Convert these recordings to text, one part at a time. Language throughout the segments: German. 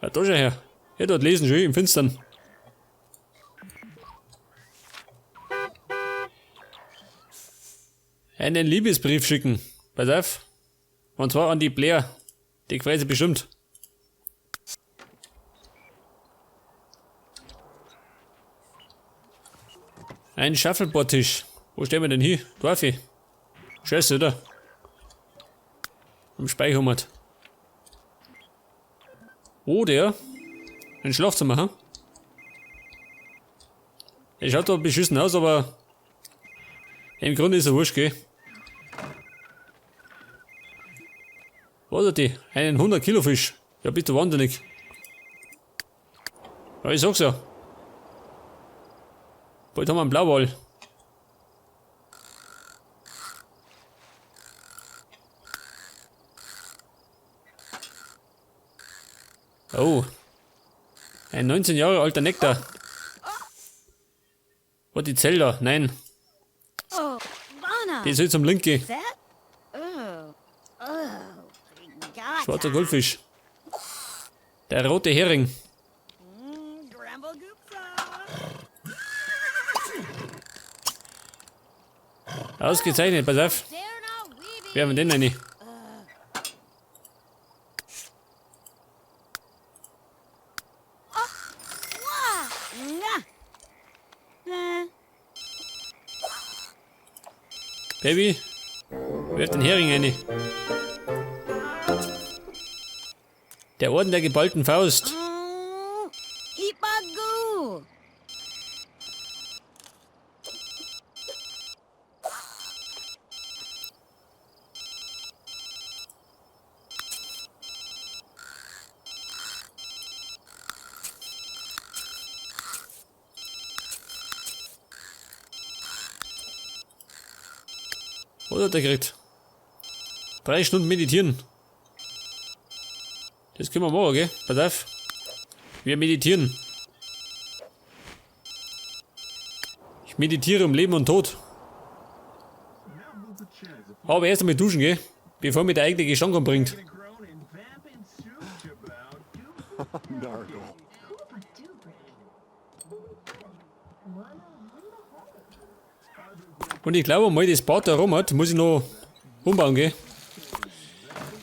Ja, da schau her. Ja, dort lesen schön im Finstern. Einen Liebesbrief schicken. Pass auf. Und zwar an die Blair. Die gefällt sich bestimmt. Ein Shuffleboard-Tisch. Wo stellen wir denn hier? Dwarfi. Scheiße, oder? Am Speichermat. Oh, der. Ein Schlafzimmer, ha? Er schaut doch beschissen aus, aber im Grunde ist er wurscht, gell? Was hat die? Einen 100 Kilo Fisch. Ja, bist du wahnsinnig. Ja, ich sag's ja. Bald haben wir einen Blauwal. Oh. Ein 19 Jahre alter Nektar. Was, die Zelda? Nein. Oh, Lana. Die soll zum Linke. That? Oh. God. Schwarzer Goldfisch. Der rote Hering. Grumble Goopsa. Ausgezeichnet, pass auf. They're not weaving. Wir haben den eine. Baby, wirf den Hering eine. Der Orden der geballten Faust. Ipagu. Was hat er gekriegt? 3 Stunden meditieren. Das können wir machen, gell? Pass auf. Wir meditieren. Ich meditiere um Leben und Tod. Aber erst einmal duschen, gell? Bevor mir der eigentliche Schankon bringt. Und ich glaube mal, das Bad da rum hat, muss ich noch umbauen, gell?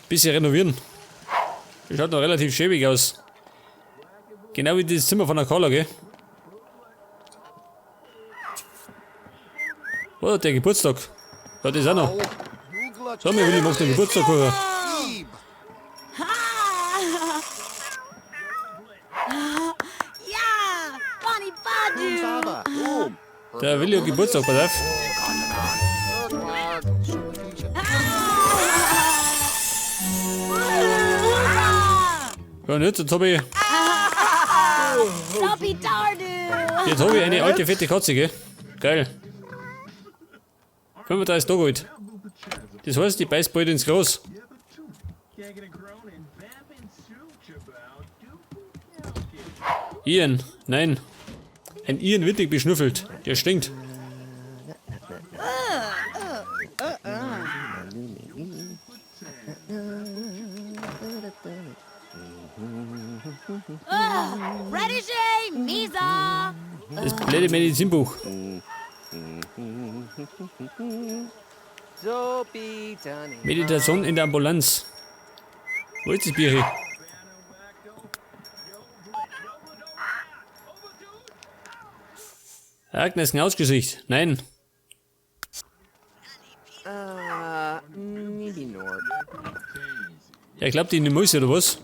Bisschen renovieren. Das schaut noch relativ schäbig aus. Genau wie das Zimmer von der Carla, gell? Was hat der Geburtstag? Hat das auch noch? Sag mir, Willi, machst du den Geburtstag, Kuchen? Ja, Bonnie Badu. Der Willi hat Geburtstag, pass auf. Ja, nicht, jetzt habe ich Stoppy Dardu. Jetzt habe ich eine alte fette Katze, gell? Geil. 35 Tage alt. Das heißt, die beißt bald ins Gras. Ian, nein. Ein Ian Wittig beschnüffelt. Der stinkt. Redishay, Misa. Das blöde Medizinbuch. Meditation in der Ambulanz. Wo ist das Bier hier? Agnes Knausgesicht. Nein. Ja, glaubt ihr in die Mäuse oder was?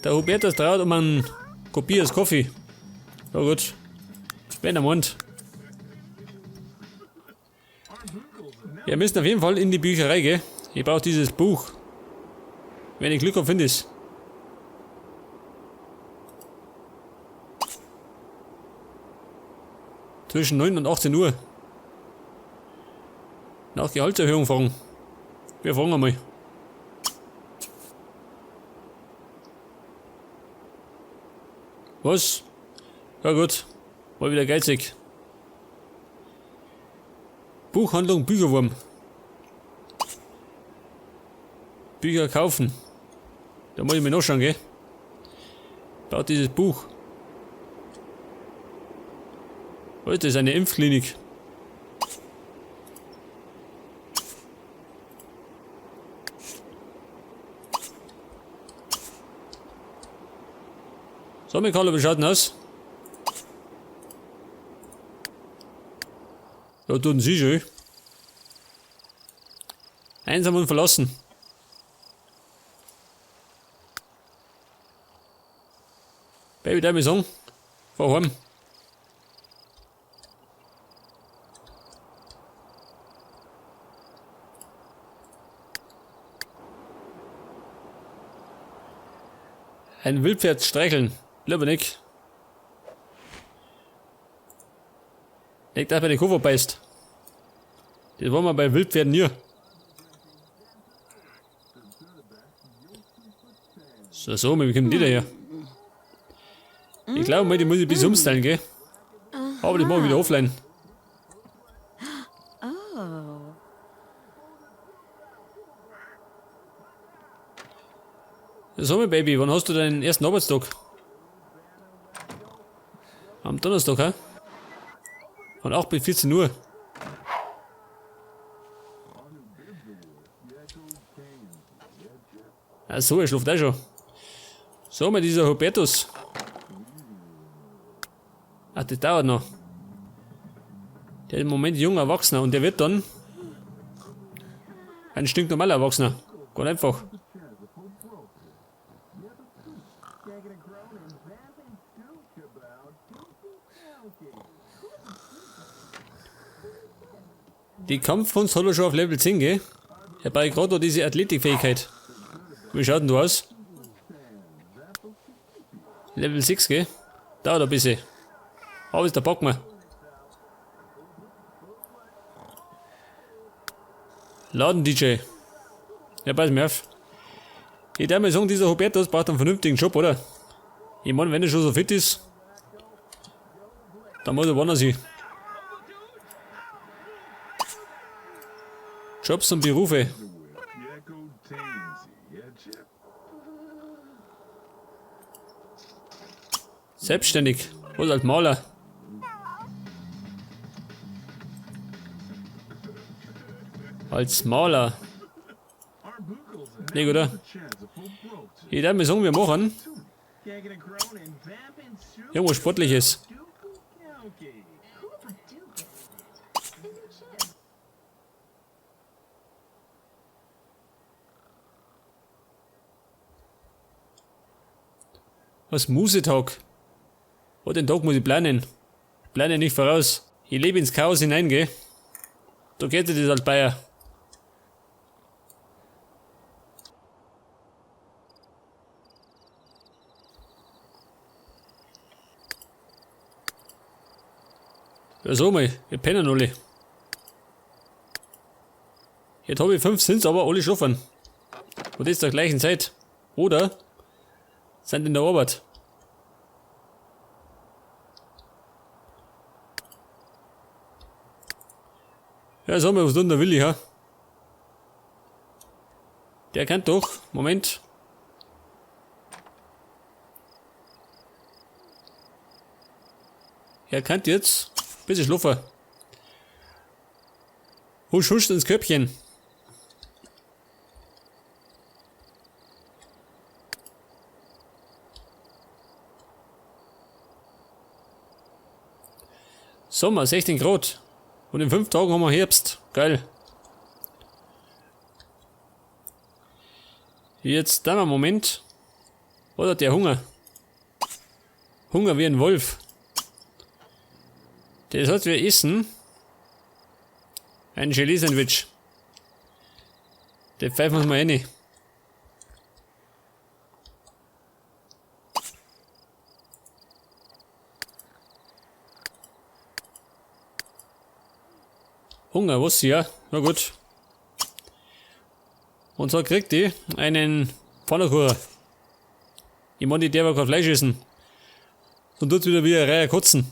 Der Hubertus traut um einen Kopiers Kaffee. Ja gut. Wenn er meint. Wir müssen auf jeden Fall in die Bücherei, gell? Ich brauche dieses Buch. Wenn ich Glück habe, finde ich es. Zwischen 9 und 18 Uhr. Nach Gehaltserhöhung fragen. Wir fragen einmal. Was? Ja gut. Mal wieder geizig. Buchhandlung Bücherwurm. Bücher kaufen. Da muss ich mir noch schauen, gell? Baut dieses Buch. Was ist das? Eine Impfklinik. So, Mikalo, wie schaut denn aus? Ja, tun Sie schön. Einsam und verlassen. Baby, darf ich sagen? Fahr heim. Ein Wildpferd streicheln. Lieber nicht. Nicht, dass bei den Koffer beißt. Das wollen wir bei Wildpferden hier. So, wie kommen die da her? Ich glaube mal, die muss ich bis umstellen, gell? Aber die machen wieder offline. So, mein Baby, wann hast du deinen ersten Arbeitstag? Am Donnerstag, hä? Von 8 bis 14 Uhr. Ach so, er schläft auch schon. So, mal dieser Hubertus. Ach, das dauert noch. Der ist im Moment jung Erwachsener und der wird dann ein stinknormaler Erwachsener. Ganz einfach. Die Kampfkunst hat er schon auf Level 10, gell? Er braucht gerade noch diese Athletikfähigkeit. Wie schaut denn du aus? Level 6, gell? Dauert ein bisschen. Aber ist der Bock mal. Laden-DJ. Ja, pass mir auf. Ich darf mal sagen, dieser Hubertus braucht einen vernünftigen Job, oder? Ich meine, wenn er schon so fit ist, dann muss er woanders hin. Jobs und Berufe. Selbstständig. Was als Maler. Als Maler. Nee, oder? Ich darf mir sagen, wir machen irgendwas Sportliches. Was Musetag? Oh, den Tag muss ich planen. Ich plane nicht voraus. Ich lebe ins Chaos hinein, gell? Da geht das als Bayer. Ja, so mal, wir pennen alle. Jetzt habe ich 5 Sins, aber alle schlafen. Und das zur gleichen Zeit. Oder sind in der Arbeit. Ja, sag mal, was tut der Willi, ha? Der kann doch. Moment. Er kann jetzt. Bisschen schlafen. Husch, husch ins Köpfchen. Sommer, 16 Grad. Und in 5 Tagen haben wir Herbst. Geil. Jetzt da mal einen Moment. Oder der Hunger. Hunger wie ein Wolf. Das heißt, wir essen ein Gelee-Sandwich. Das pfeifen wir mal rein. Hunger, was? Ja, na gut. Und so kriegt die einen Pfannkuchen. Ich meine, die darf aber kein Fleisch essen. Dann tut's wieder wie eine Reihe kotzen.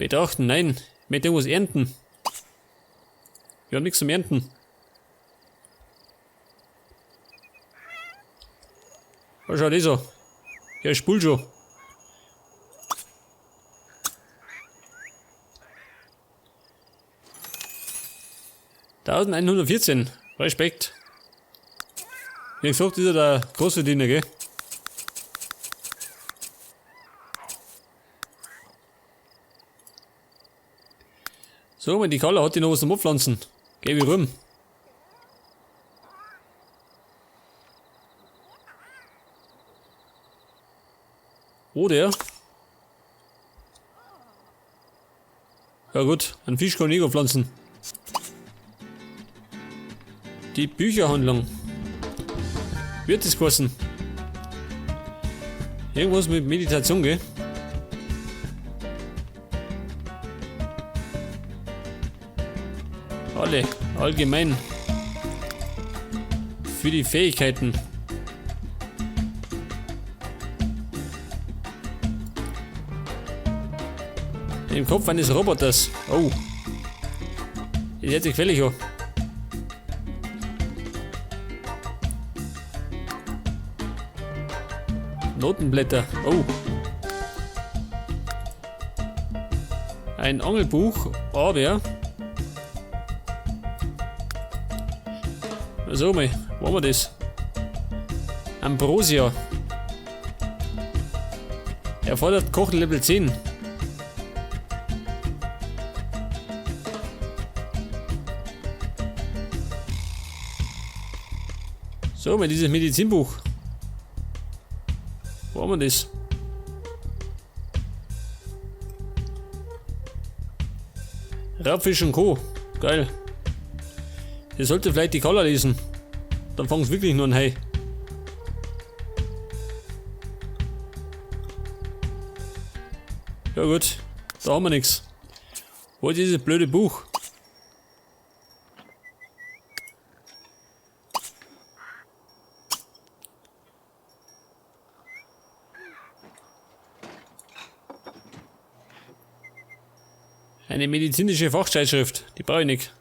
Betrachten, nein. Ich möchte irgendwas ernten. Wir haben nichts zum Ernten. Was schaut das so? Ja, ich spul schon. $1114. Respekt. Wie gesagt, ist ja der Großverdiener, gell? So, wenn die Kalle hat die noch was zum Abpflanzen. Geh wie rum. Oh, der. Ja gut, einen Fisch kann ich pflanzen. Die Bücherhandlung. Wird das kosten? Irgendwas mit Meditation, gell? Alle, allgemein. Für die Fähigkeiten. Im Kopf eines Roboters. Oh. Das hört sich gefällig an. Notenblätter. Oh. Ein Angelbuch, aber. So mal, wo haben wir das? Ambrosia. Erfordert Kochen Level 10. So, mal dieses Medizinbuch. Wo haben wir das? Raubfisch und Co. Geil. Ihr solltet vielleicht die Kalle lesen. Dann fangen es wirklich nur an Hai. Ja gut, da haben wir nichts. Wo ist dieses blöde Buch? Eine medizinische Fachzeitschrift, die brauche ich nicht.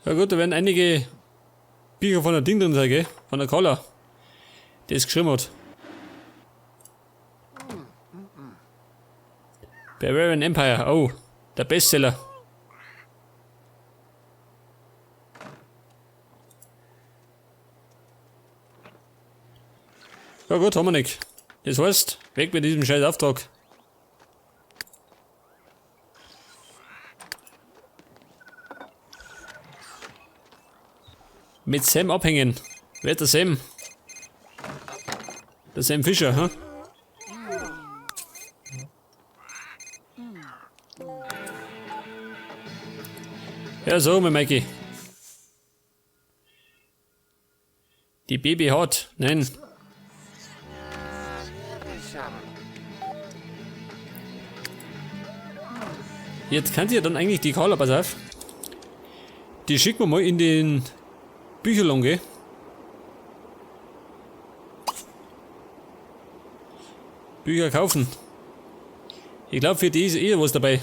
Ja gut, da werden einige Bücher von der Ding drin sein, gell? Von der Kalle, die es geschrieben hat. Bavarian Empire, oh, der Bestseller. Ja gut, haben wir nicht. Das heißt, weg mit diesem scheiß Auftrag. Mit Sam abhängen. Wer ist der Sam? Der Sam Fischer, hä? Ja, so, mein Mikey. Die Baby hat. Nein. Jetzt kann sie ja dann eigentlich die Carla, pass auf. Die schicken wir mal in den Bücherladen, gell? Bücher kaufen. Ich glaube, für die ist eher was dabei.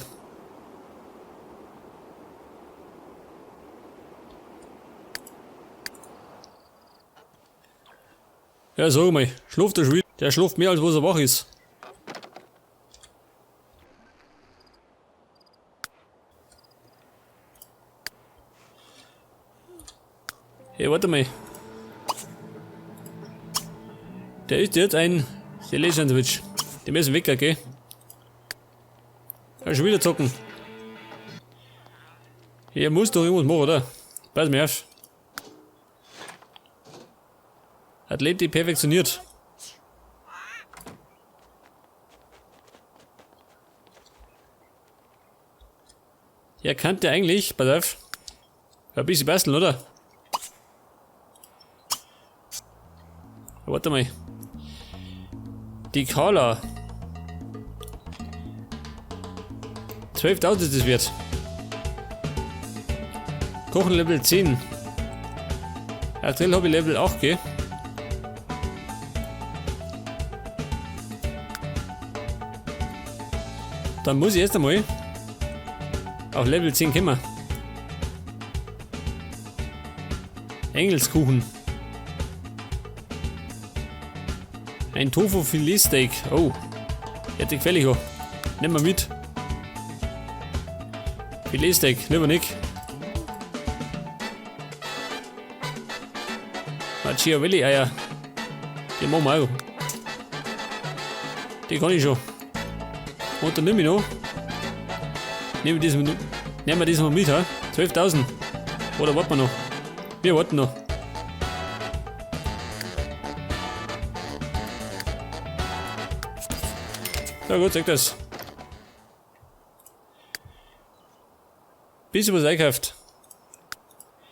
Ja, sag mal, schläft der schon wieder? Der schläft mehr als was er wach ist. Hey, warte mal. Der ist jetzt ein Sandwich. Die müssen weg, okay? Kann schon wieder zocken. Hier muss doch irgendwas machen, oder? Pass mir auf. Athletik perfektioniert. Ja, kann der eigentlich, pass auf, ein bisschen basteln, oder? Warte mal. Die Carla. 12.000 ist das wert. Kochen Level 10. Aktuell habe ich Level 8, gell? Dann muss ich erst einmal auf Level 10 kommen. Engelskuchen. Ein Tofu-Filet-Steak. Oh. Hätte gefällig auch. Nehmen wir mit. Filet-Steak, lieber nicht. Machiavelli-Eier. Die machen wir auch. Die kann ich schon. Und dann nehme ich noch. Nehmen wir das mal mit, ha? 12.000. Oder warten wir noch? Wir warten noch. Ja gut, sag das. Bisschen was einkauft.